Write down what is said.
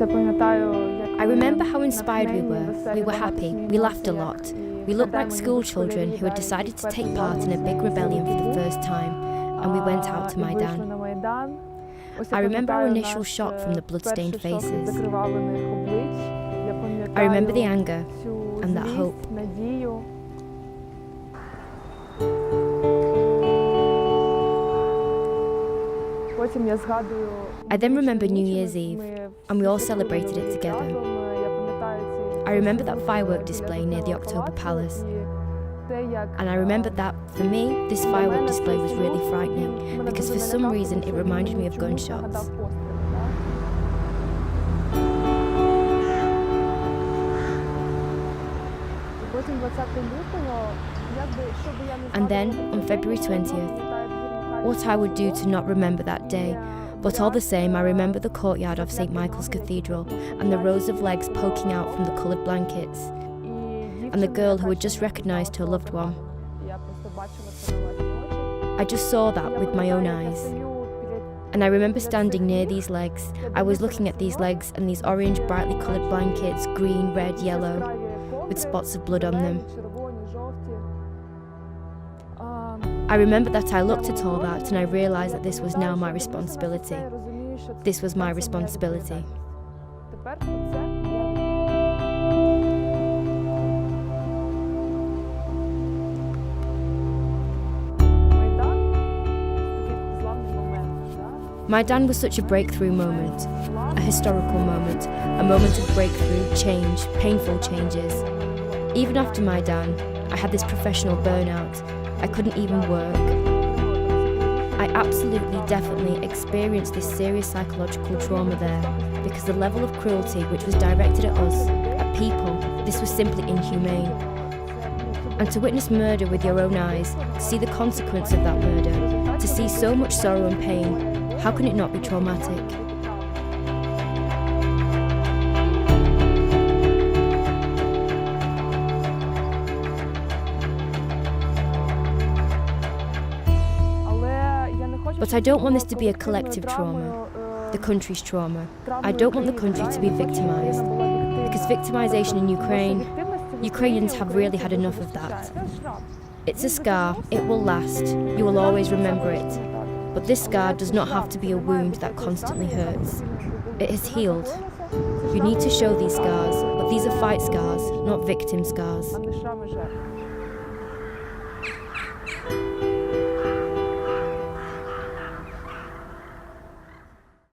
I remember how inspired we were. We were happy. We laughed a lot. We looked like school children who had decided to take part in a big rebellion for the first time, and we went out to Maidan. I remember our initial shock from the blood-stained faces. I remember the anger and that hope. I then remember New Year's Eve, and we all celebrated it together. I remember that firework display near the October Palace. And I remember that, for me, this firework display was really frightening, because for some reason it reminded me of gunshots. And then, on February 20th, what I would do to not remember that day, but all the same I remember the courtyard of St. Michael's Cathedral and the rows of legs poking out from the coloured blankets, and the girl who had just recognised her loved one. I just saw that with my own eyes. And I remember standing near these legs. I was looking at these legs and these orange, brightly coloured blankets, green, red, yellow, with spots of blood on them. I remember that I looked at all that and I realised that this was now my responsibility. This was my responsibility. Maidan was such a breakthrough moment, a historical moment, a moment of breakthrough, change, painful changes. Even after Maidan, I had this professional burnout. I couldn't even work. I absolutely, definitely experienced this serious psychological trauma there, because the level of cruelty which was directed at us, at people, this was simply inhumane. And to witness murder with your own eyes, to see the consequence of that murder, to see so much sorrow and pain, how can it not be traumatic? But I don't want this to be a collective trauma, the country's trauma. I don't want the country to be victimised, because victimisation in Ukrainians have really had enough of that. It's a scar, it will last, you will always remember it. But this scar does not have to be a wound that constantly hurts. It has healed. You need to show these scars, but these are fight scars, not victim scars.